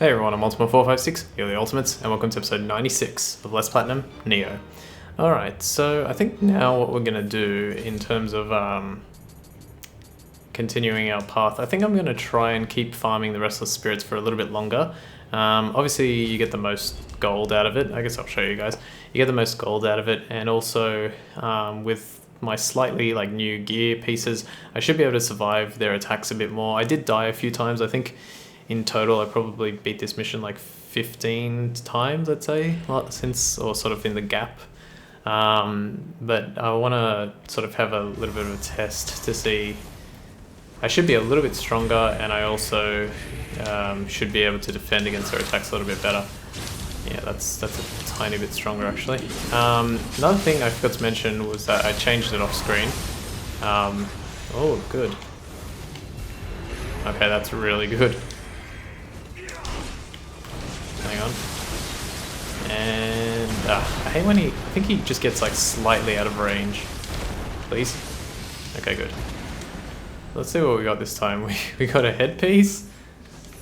Hey everyone, I'm Ultimate456, you're the Ultimates, and welcome to episode 96 of Less Platinum, Nioh. Alright, so I think now what we're going to do in terms of continuing our path, I think I'm going to try and keep farming the Restless Spirits for a little bit longer. Obviously you get the most gold out of it, I guess I'll show you guys. You get the most gold out of it, and also with my slightly new gear pieces, I should be able to survive their attacks a bit more. I did die a few times, I think. In total, I probably beat this mission like 15 times, I'd say, since, or sort of in the gap. But I want to sort of have a little bit of a test to see. I should be a little bit stronger, and I also should be able to defend against their attacks a little bit better. Yeah, that's a tiny bit stronger actually. Another thing I forgot to mention was that I changed it off screen. Oh, good. Okay, that's really good. Hang on. And I hate when I think he just gets like slightly out of range. Please. Okay, good. Let's see what we got this time. We got a headpiece,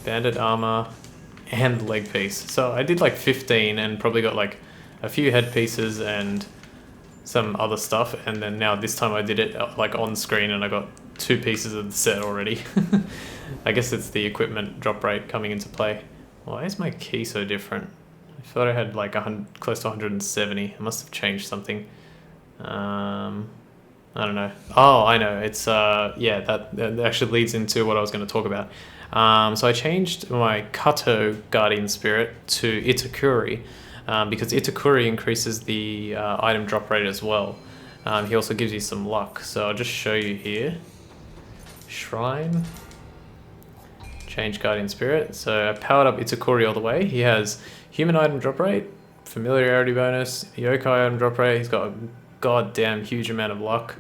banded armor, and leg piece. So I did like 15 and probably got like a few headpieces and some other stuff. And then now this time I did it like on screen and I got 2 pieces of the set already. I guess it's the equipment drop rate coming into play. Why is my key so different? I thought I had like close to 170. I must have changed something. I don't know. Oh, I know. It's yeah, that actually leads into what I was going to talk about. So I changed my Kato Guardian Spirit to Itakuri because Itakuri increases the item drop rate as well. He also gives you some luck. So I'll just show you here. Shrine. Change Guardian Spirit. So I powered up Itakuri all the way. He has human item drop rate, familiarity bonus, yokai item drop rate. He's got a goddamn huge amount of luck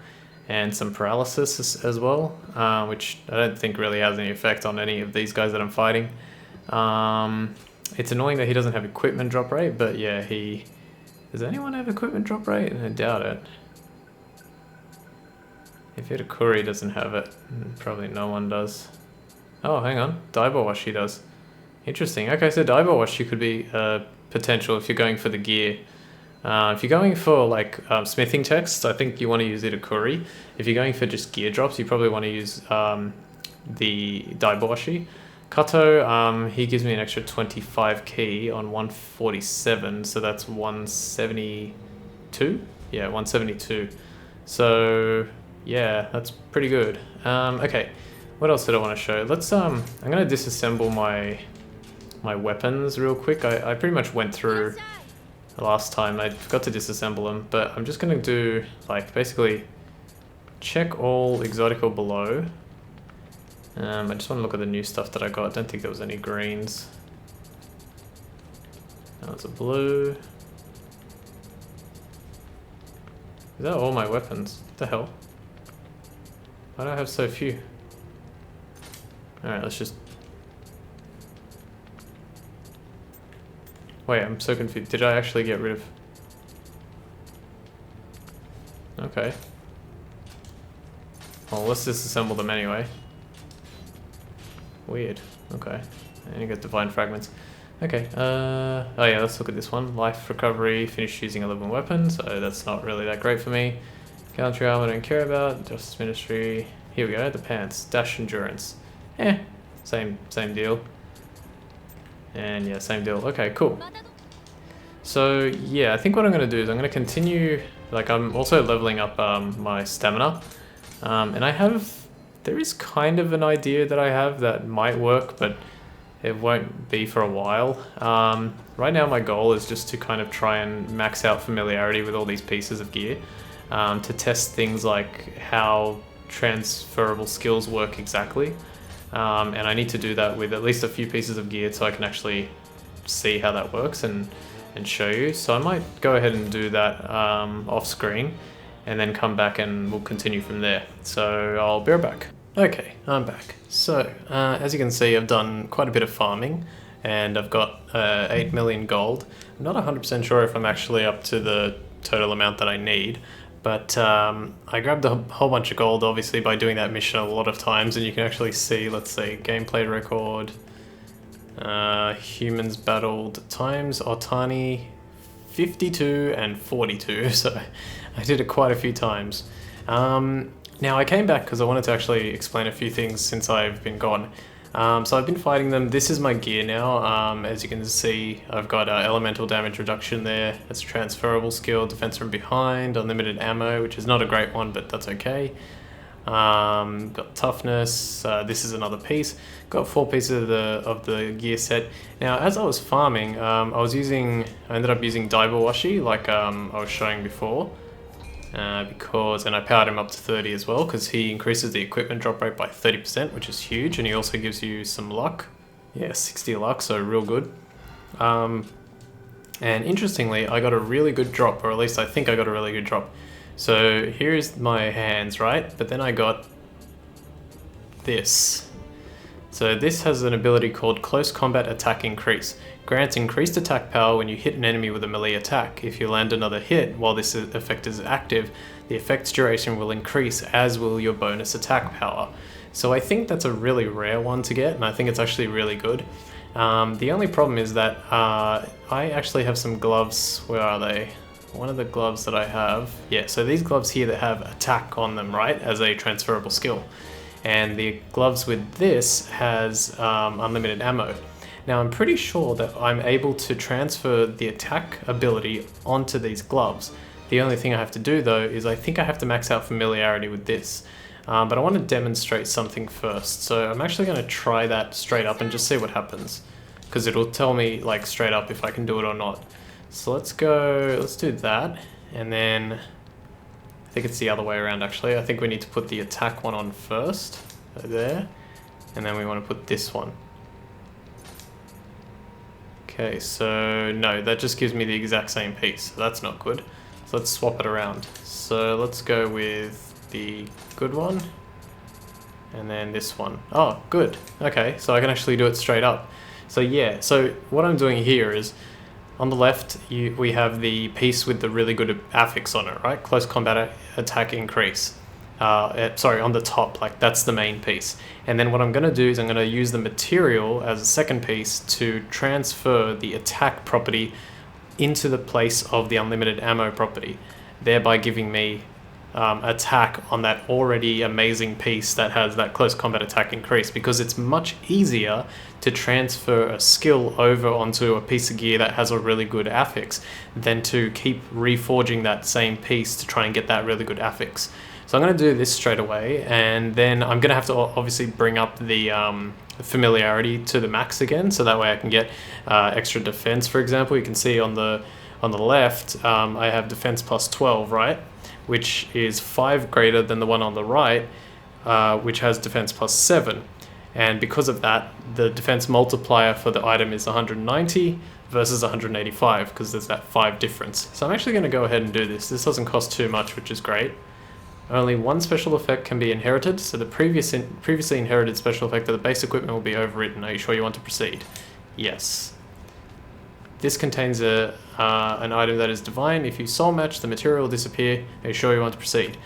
and some paralysis as well, which I don't think really has any effect on any of these guys that I'm fighting. It's annoying that he doesn't have equipment drop rate, but yeah, does anyone have equipment drop rate? I doubt it. If Itakuri doesn't have it, probably no one does. Oh, hang on. Daibo Washi does. Interesting. Okay, so Daibo Washi could be potential if you're going for the gear. If you're going for like smithing texts, I think you want to use Itakuri. If you're going for just gear drops, you probably want to use the Daibo Washi. Kato, he gives me an extra 25 key on 147, so that's 172? Yeah, 172. So, yeah, that's pretty good. Okay. What else did I want to show? Let's I'm gonna disassemble my weapons real quick. I pretty much went through the last time. I forgot to disassemble them, but I'm just gonna do like basically check all exotical below. I just want to look at the new stuff that I got. I don't think there was any greens. Now it's a blue. Is that all my weapons? What the hell? Why do I have so few? Alright, let's just... Wait, I'm so confused. Did I actually get rid of... Okay. Well, let's disassemble them anyway. Weird. Okay. And you get divine fragments. Okay, oh yeah, let's look at this one. Life recovery, finish using 11 weapons, so that's not really that great for me. Gallantry armor, I don't care about. Justice Ministry. Here we go, the pants. Dash endurance. Same deal. And yeah, same deal. Okay, cool. So yeah, I think what I'm going to do is I'm going to continue, like I'm also leveling up my stamina. And there is kind of an idea that I have that might work, but it won't be for a while. Right now my goal is just to kind of try and max out familiarity with all these pieces of gear, to test things like how transferable skills work exactly. And I need to do that with at least a few pieces of gear so I can actually see how that works and show you. So I might go ahead and do that off screen and then come back and we'll continue from there. So I'll be right back. Okay, I'm back. So as you can see, I've done quite a bit of farming and I've got 8 million gold. I'm not 100% sure if I'm actually up to the total amount that I need. But I grabbed a whole bunch of gold, obviously, by doing that mission a lot of times, and you can actually see, let's say, gameplay record. Humans battled times Otani 52 and 42, so I did it quite a few times. Now I came back because I wanted to actually explain a few things since I've been gone. So I've been fighting them. This is my gear now. As you can see, I've got elemental damage reduction there. It's a transferable skill, defense from behind, unlimited ammo, which is not a great one, but that's okay. Got toughness. This is another piece. Got 4 pieces of the gear set. Now, as I was farming, I ended up using Daibawashi, like I was showing before. And I powered him up to 30 as well, because he increases the equipment drop rate by 30%, which is huge, and he also gives you some luck. Yeah, 60 luck, so real good. And interestingly, I got a really good drop, or at least I think I got a really good drop. So here's my hands, right? But then I got this. So this has an ability called Close Combat Attack Increase. Grants increased attack power when you hit an enemy with a melee attack. If you land another hit while this effect is active, the effect's duration will increase, as will your bonus attack power. So I think that's a really rare one to get, and I think it's actually really good. The only problem is that I actually have some gloves. Where are they? One of the gloves that I have, yeah, so these gloves here that have attack on them, right, as a transferable skill. And the gloves with this has unlimited ammo. Now I'm pretty sure that I'm able to transfer the attack ability onto these gloves. The only thing I have to do though is I think I have to max out Familiarity with this. But I want to demonstrate something first. So I'm actually going to try that straight up and just see what happens. Because it'll tell me like straight up if I can do it or not. So let's do that. And then I think it's the other way around actually. I think we need to put the attack one on first. There. And then we want to put this one. Okay, so no, that just gives me the exact same piece. So that's not good. So let's swap it around. So let's go with the good one. And then this one. Oh, good. Okay, so I can actually do it straight up. So yeah, so what I'm doing here is on the left, we have the piece with the really good affix on it, right? Close combat attack increase. Sorry, on the top, like that's the main piece. And then what I'm going to do is I'm going to use the material as a second piece to transfer the attack property into the place of the unlimited ammo property, thereby giving me attack on that already amazing piece that has that close combat attack increase, because it's much easier to transfer a skill over onto a piece of gear that has a really good affix than to keep reforging that same piece to try and get that really good affix. So I'm going to do this straight away, and then I'm going to have to obviously bring up the Familiarity to the max again, so that way I can get extra defense. For example, you can see on the left, I have defense plus 12, right? Which is 5 greater than the one on the right, which has defense plus 7. And because of that, the defense multiplier for the item is 190 versus 185, because there's that 5 difference. So I'm actually going to go ahead and do this. This doesn't cost too much, which is great. Only one special effect can be inherited, so the previously inherited special effect of the base equipment will be overwritten. Are you sure you want to proceed? Yes. This contains an item that is divine. If you soul match, the material will disappear. Are you sure you want to proceed?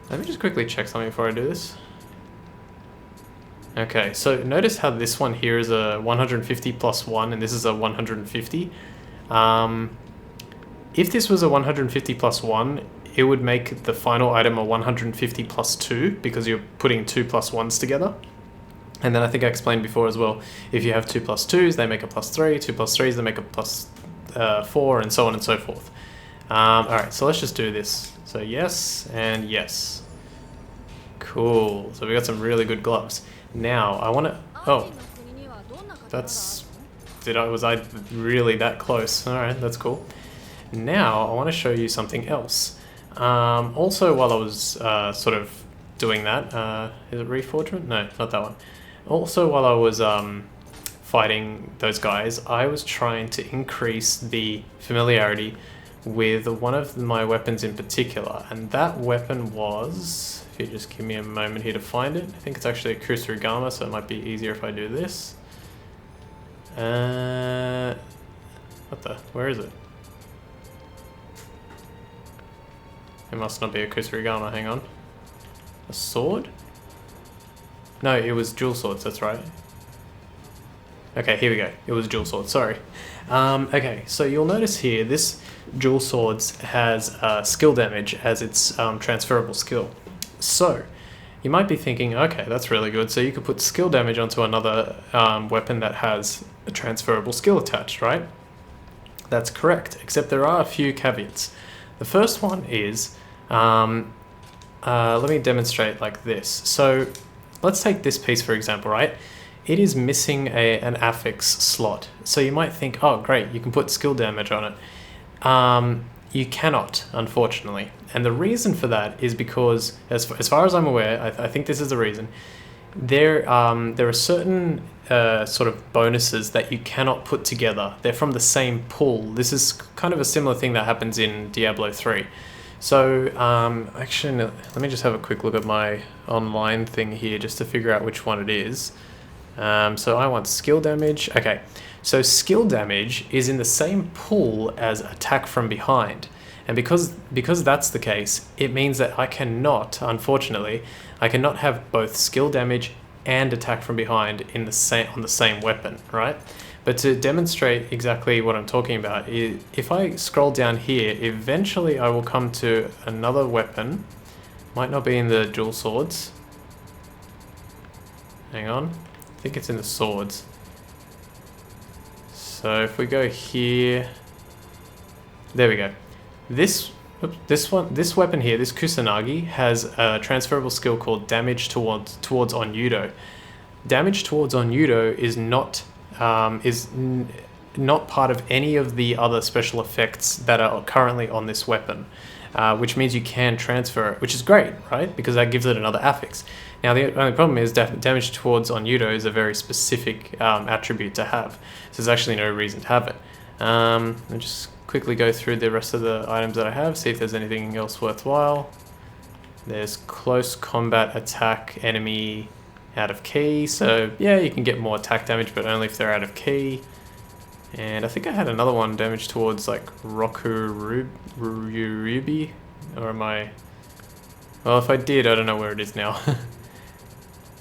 Let me just quickly check something before I do this. Okay, so notice how this one here is a 150 plus 1, and this is a 150. If this was a 150 plus 1, it would make the final item a 150 plus 2, because you're putting 2 plus 1s together. And then I think I explained before as well, if you have 2 plus 2s, they make a plus 3, 2 plus 3s, they make a plus 4, and so on and so forth. Alright, so let's just do this. So yes, and yes. Cool, so we got some really good gloves. Now, I want to... Oh, that's... Was I really that close? Alright, that's cool. Now, I want to show you something else. Also, while I was sort of doing that, is it Reforging? No, not that one. Also, while I was fighting those guys, I was trying to increase the familiarity with one of my weapons in particular, and that weapon was, if you just give me a moment here to find it, I think it's actually a Kusarigama, so it might be easier if I do this. Where is it? It must not be a Kusarigama, hang on. A sword? No, it was dual swords, that's right. Okay, here we go. It was dual sword, sorry. Okay, so you'll notice here, this dual swords has skill damage as its transferable skill. So, you might be thinking, okay, that's really good. So you could put skill damage onto another weapon that has a transferable skill attached, right? That's correct, except there are a few caveats. The first one is, let me demonstrate like this. So let's take this piece for example, right? It is missing an affix slot. So you might think, oh great, you can put skill damage on it. You cannot, unfortunately. And the reason for that is because, as far as I'm aware, I think this is the reason, there are certain sort of bonuses that you cannot put together. They're from the same pool. This is kind of a similar thing that happens in Diablo 3. So, actually, let me just have a quick look at my online thing here just to figure out which one it is. So I want skill damage. Okay, so skill damage is in the same pool as attack from behind. And because that's the case, it means that I cannot, unfortunately, I cannot have both skill damage and attack from behind in the on the same weapon, right? But to demonstrate exactly what I'm talking about, if I scroll down here, eventually I will come to another weapon. Might not be in the dual swords. Hang on. I think it's in the swords. So if we go here, there we go. This weapon here, this Kusanagi, has a transferable skill called Damage towards Onudo. Damage towards Onudo is not not part of any of the other special effects that are currently on this weapon, which means you can transfer it, which is great, right? Because that gives it another affix. Now the only problem is damage towards Onudo is a very specific attribute to have, so there's actually no reason to have it. I'll just quickly go through the rest of the items that I have, see if there's anything else worthwhile. There's close combat attack enemy out of key, so yeah, you can get more attack damage, but only if they're out of key. And I think I had another one, damage towards like Ruby, or am I? Well, if I did, I don't know where it is now.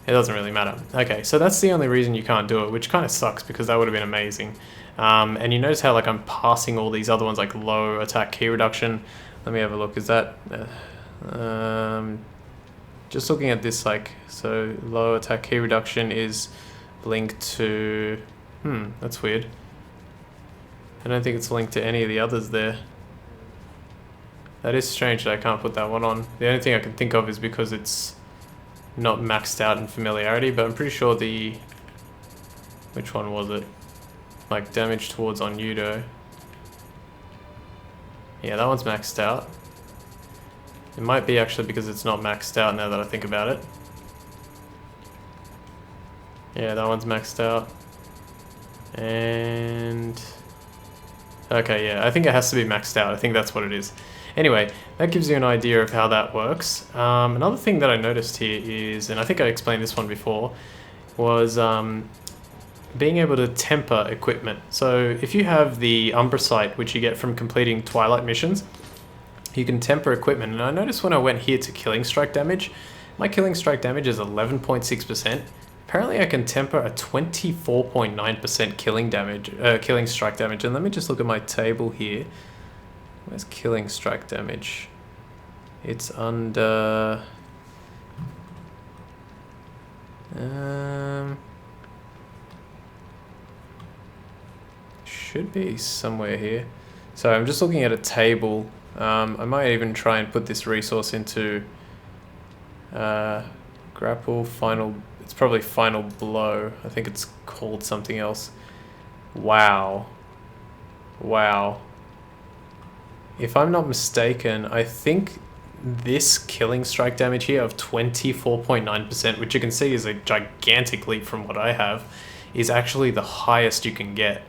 It doesn't really matter. Okay, so that's the only reason you can't do it, which kind of sucks because that would have been amazing. And you notice how like I'm passing all these other ones, like low attack key reduction. Let me have a look. Is that just looking at this, like, so low attack key reduction is linked to, that's weird. I don't think it's linked to any of the others there. That is strange that I can't put that one on. The only thing I can think of is because it's not maxed out in Familiarity, but I'm pretty sure which one was it? Like damage towards Onudo. Yeah, that one's maxed out. It might be actually because it's not maxed out now that I think about it. Yeah, that one's maxed out. And okay, yeah, I think it has to be maxed out. I think that's what it is. Anyway, that gives you an idea of how that works. Another thing that I noticed here is, and I think I explained this one before, was being able to temper equipment. So if you have the Umbra Sight, which you get from completing Twilight missions, you can temper equipment. And I noticed when I went here to killing strike damage, my killing strike damage is 11.6%. Apparently I can temper a 24.9% killing strike damage. And let me just look at my table here. Where's killing strike damage? It's under should be somewhere here. So I'm just looking at a table. I might even try and put this resource into grapple final. It's probably final blow. I think it's called something else. Wow. If I'm not mistaken, I think this killing strike damage here of 24.9%, which you can see is a gigantic leap from what I have, is actually the highest you can get.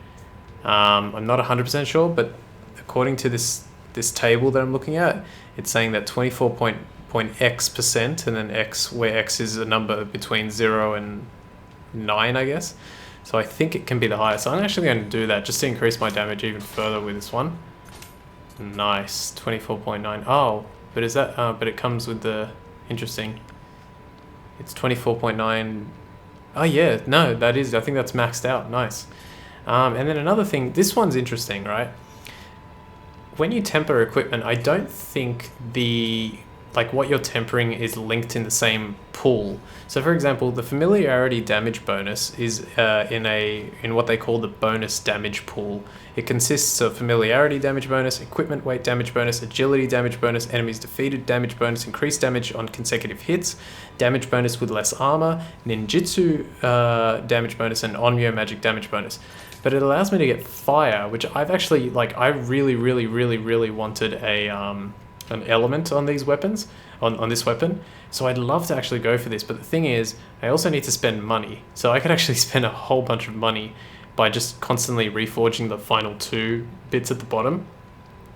I'm not 100% sure, but according to this table that I'm looking at, it's saying that 24.x%, and then x, where x is a number between 0 and 9, I guess. So I think it can be the highest. So I'm actually going to do that just to increase my damage even further with this one. Nice, 24.9. Oh, but is that? But it comes with the interesting. It's 24.9 Oh yeah, no, that is, I think that's maxed out, nice. And then another thing, this one's interesting, right? When you temper equipment, I don't think like what you're tempering is linked in the same pool. So for example, the familiarity damage bonus is in what they call the bonus damage pool. It consists of familiarity damage bonus, equipment weight damage bonus, agility damage bonus, enemies defeated damage bonus, increased damage on consecutive hits, damage bonus with less armor, ninjutsu damage bonus, and onmyo magic damage bonus. But it allows me to get fire, which I've actually, like, I really wanted an element on these weapons, on this weapon. So I'd love to actually go for this, but the thing is, I also need to spend money. So I could actually spend a whole bunch of money by just constantly reforging the final 2 bits at the bottom.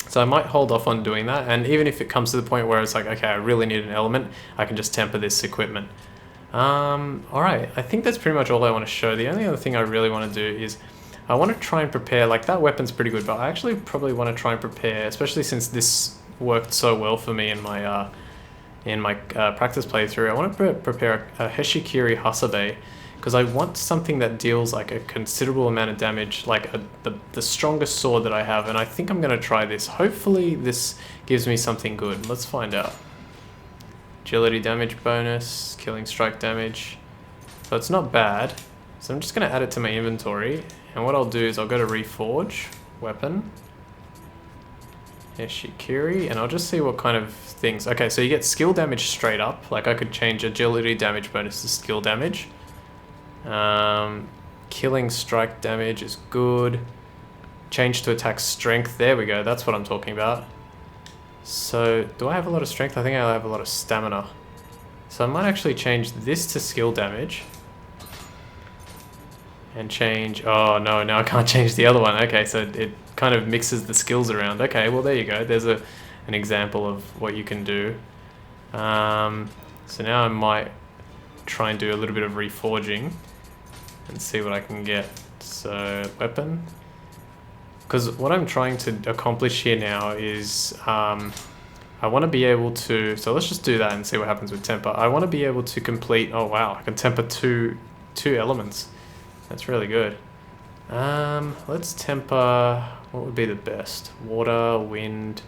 So I might hold off on doing that, and even if it comes to the point where it's like, okay, I really need an element, I can just temper this equipment. Alright, I think that's pretty much all I want to show. The only other thing I really want to do is, I want to try and prepare, like that weapon's pretty good, but I actually probably want to try and prepare, especially since this worked so well for me in my practice playthrough. I want to prepare a Heshikiri Hasabe, because I want something that deals like a considerable amount of damage, like the strongest sword that I have, and I think I'm going to try this. Hopefully this gives me something good. Let's find out. Agility damage bonus, killing strike damage. So it's not bad. So I'm just going to add it to my inventory, and what I'll do is I'll go to Reforge, weapon, Heshikiri, and I'll just see what kind of things. Okay, so you get skill damage straight up. Like I could change agility damage bonus to skill damage. Killing strike damage is good. Change to attack strength. There we go. That's what I'm talking about. So do I have a lot of strength? I think I have a lot of stamina. So I might actually change this to skill damage. And change, oh no, now I can't change the other one. Okay, so it kind of mixes the skills around. Okay, well there you go. There's an example of what you can do. So now I might try and do a little bit of reforging and see what I can get. So weapon. Because what I'm trying to accomplish here now is I want to be able to, so let's just do that and see what happens with temper. I want to be able to complete, oh wow, I can temper two elements. That's really good. Let's temper, what would be the best? Water, wind.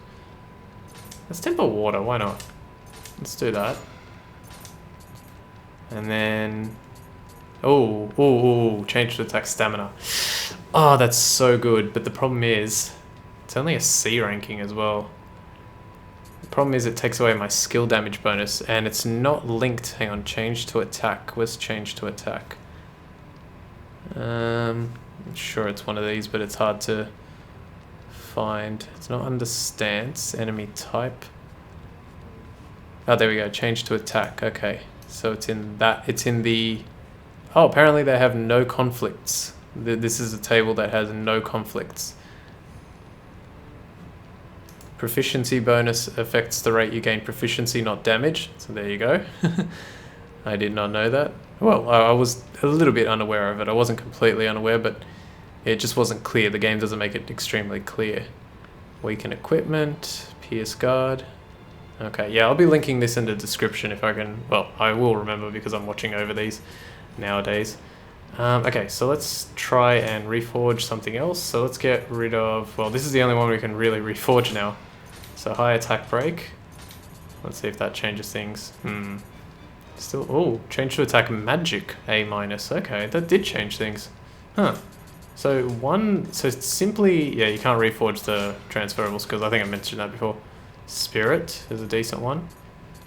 Let's temper water, why not? Let's do that. And then, oh, change to attack stamina. Oh, that's so good, but the problem is, it's only a C ranking as well. The problem is it takes away my skill damage bonus, and it's not linked. Hang on, change to attack. Where's change to attack? I'm sure it's one of these, but it's hard to find. It's not under stance, enemy type. Oh, there we go, change to attack. Okay, so it's in that, it's in the, oh, apparently they have no conflicts. This is a table that has no conflicts. Proficiency bonus affects the rate you gain proficiency, not damage. So there you go. I did not know that. Well, I was a little bit unaware of it. I wasn't completely unaware, but it just wasn't clear. The game doesn't make it extremely clear. Weaken equipment, pierce guard. Okay, yeah, I'll be linking this in the description if I can. Well, I will remember because I'm watching over these nowadays. Okay, so let's try and reforge something else. So let's get rid of, well, this is the only one we can really reforge now. So high attack break. Let's see if that changes things. Still, oh, change to attack magic, A-. Okay, that did change things. Huh. So simply, yeah, you can't reforge the transferables because I think I mentioned that before. Spirit is a decent one.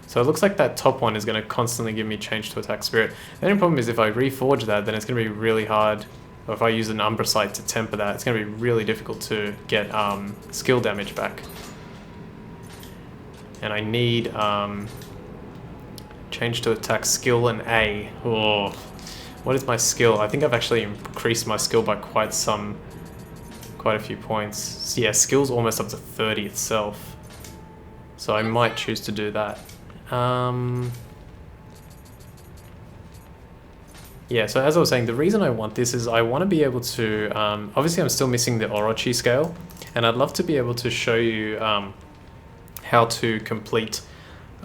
So it looks like that top one is going to constantly give me change to attack spirit. The only problem is if I reforge that, then it's going to be really hard. Or if I use an Umbra Sight to temper that, it's going to be really difficult to get skill damage back. And I need change to attack skill and A. Oh, what is my skill? I think I've actually increased my skill by quite a few points. So yeah, skill's almost up to 30 itself. So I might choose to do that. Yeah, so as I was saying, the reason I want this is I want to be able to, obviously I'm still missing the Orochi scale, and I'd love to be able to show you how to complete,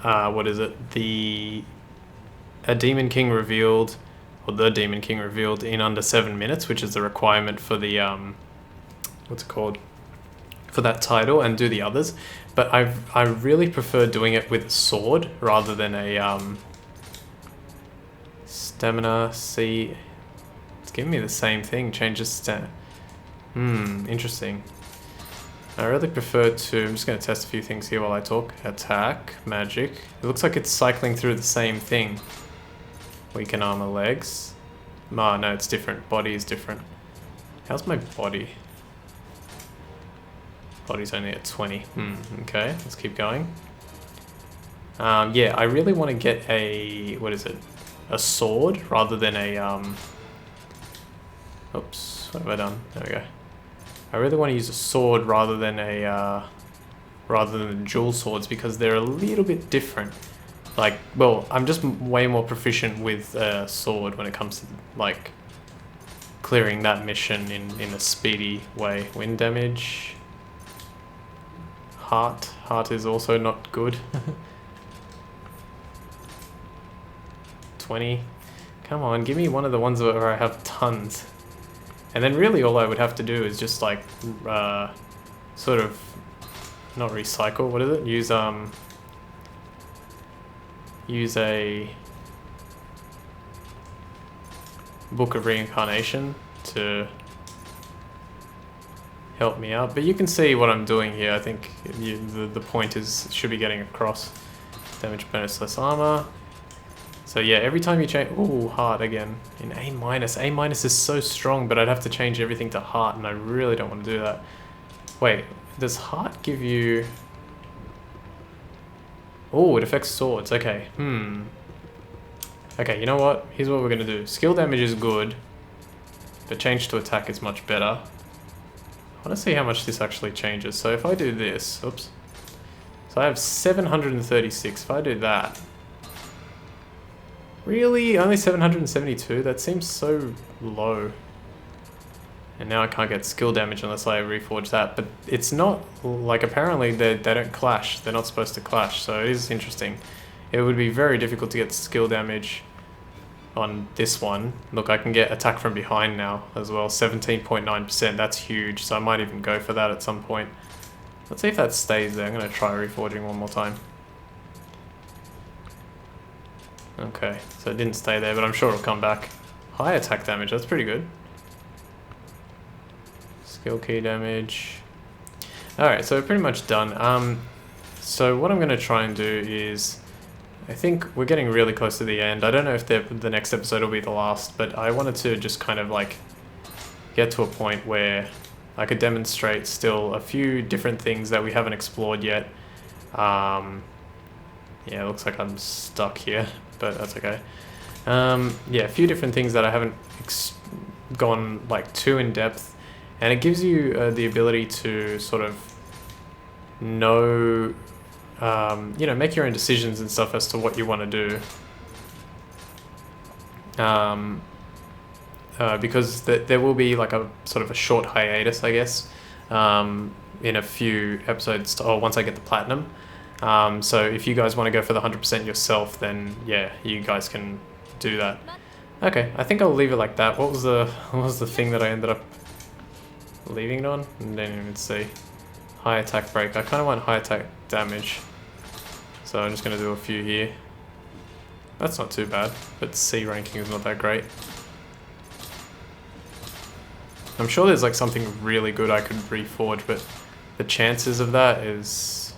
what is it, a Demon King revealed, or the Demon King revealed in under 7 minutes, which is the requirement for the what's it called, for that title, and do the others. But I really prefer doing it with a sword rather than a stamina. See, it's giving me the same thing. Changes stamina. Interesting. I really prefer to, I'm just going to test a few things here while I talk. Attack, magic. It looks like it's cycling through the same thing. Weaken armor, legs. Oh, no, it's different. Body is different. How's my body? Body's only at 20. Okay, let's keep going. Yeah, I really want to get a, what is it? A sword rather than a, oops, what have I done? There we go. I really want to use a sword rather than dual swords, because they're a little bit different. Like, well, I'm just way more proficient with a sword when it comes to, like, clearing that mission in a speedy way. Wind damage. Heart. Heart is also not good. 20. Come on, give me one of the ones where I have tons. And then really all I would have to do is just like, sort of, not recycle, what is it? Use a Book of Reincarnation to help me out. But you can see what I'm doing here. I think the point is, should be getting across. Damage bonus, less armor. So yeah, every time you change... Ooh, heart again. In A-. A- is so strong, but I'd have to change everything to heart, and I really don't want to do that. Wait, does heart give you... Oh, it affects swords. Okay, Okay, you know what? Here's what we're going to do. Skill damage is good, but change to attack is much better. I want to see how much this actually changes. So if I do this... Oops. So I have 736. If I do that... Really? Only 772? That seems so low. And now I can't get skill damage unless I reforge that. But it's not, like, apparently they don't clash. They're not supposed to clash, so it is interesting. It would be very difficult to get skill damage on this one. Look, I can get attack from behind now as well. 17.9%, that's huge. So I might even go for that at some point. Let's see if that stays there. I'm going to try reforging one more time. Okay, so it didn't stay there, but I'm sure it'll come back. High attack damage, that's pretty good. Skill key damage. Alright, so we're pretty much done. So what I'm going to try and do is... I think we're getting really close to the end. I don't know if the next episode will be the last, but I wanted to just kind of like get to a point where I could demonstrate still a few different things that we haven't explored yet. Yeah, it looks like I'm stuck here, but that's okay. Yeah, a few different things that I haven't gone like too in depth, and it gives you the ability to sort of know, you know, make your own decisions and stuff as to what you want to do. Because there will be like a sort of a short hiatus, I guess, in a few episodes, or once I get the platinum. So if you guys want to go for the 100% yourself, then yeah, you guys can do that. Okay, I think I'll leave it like that. What was the thing that I ended up leaving it on? I didn't even see. High attack break. I kind of want high attack damage, so I'm just going to do a few here. That's not too bad, but C ranking is not that great. I'm sure there's like something really good I could reforge, but the chances of that is...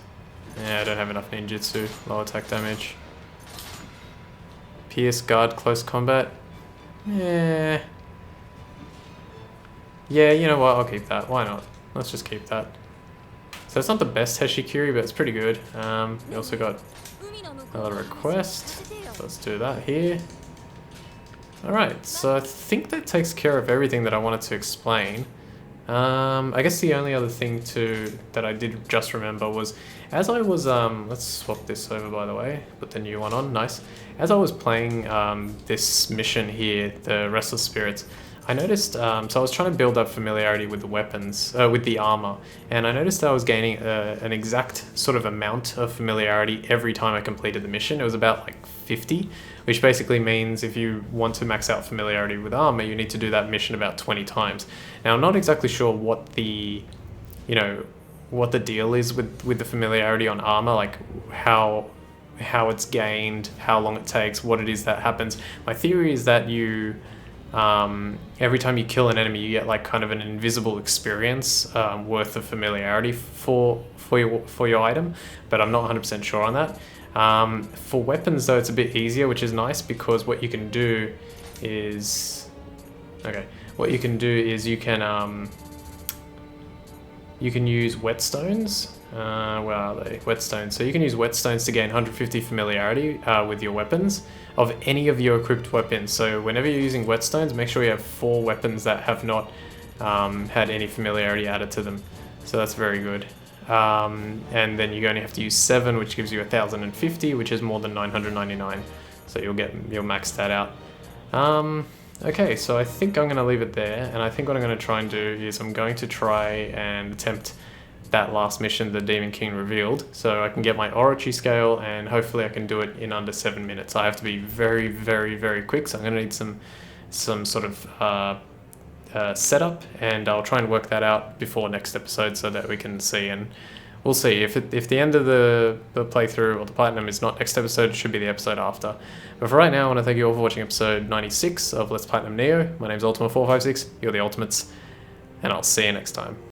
yeah, I don't have enough ninjutsu. Low attack damage. Pierce, guard, close combat. Yeah. Yeah, you know what? I'll keep that. Why not? Let's just keep that. So it's not the best Heshikiri, but it's pretty good. We also got another request. So let's do that here. Alright, so I think that takes care of everything that I wanted to explain. I guess the only other thing that I did just remember was, as I was, let's swap this over by the way, put the new one on, nice. As I was playing this mission here, the Restless Spirits, I noticed, so I was trying to build up familiarity with the weapons, with the armor, and I noticed I was gaining an exact sort of amount of familiarity every time I completed the mission. It was about like 50, which basically means if you want to max out familiarity with armor, you need to do that mission about 20 times. Now, I'm not exactly sure what the, what the deal is with the familiarity on armor, like how it's gained, how long it takes, what it is that happens. My theory is that you, every time you kill an enemy, you get like kind of an invisible experience worth of familiarity for your item, but I'm not 100% sure on that. For weapons though, it's a bit easier, which is nice, because what you can do is, you can use whetstones. Where are they? Whetstones. So you can use whetstones to gain 150 familiarity with your weapons of any of your equipped weapons. So whenever you're using whetstones, make sure you have 4 weapons that have not had any familiarity added to them. So that's very good. And then you only have to use 7, which gives you 1,050, which is more than 999. So you'll max that out. Okay, so I think I'm going to leave it there, and I think what I'm going to try and do is I'm going to try and attempt that last mission the Demon King revealed, so I can get my oratory scale, and hopefully I can do it in under 7 minutes. I have to be very, very, very quick, so I'm going to need some sort of setup, and I'll try and work that out before next episode so that we can see, and we'll see. If the end of the playthrough or the platinum is not next episode, it should be the episode after. But for right now, I want to thank you all for watching episode 96 of Let's Platinum Nioh. My name's Ultima456, you're the Ultimates, and I'll see you next time.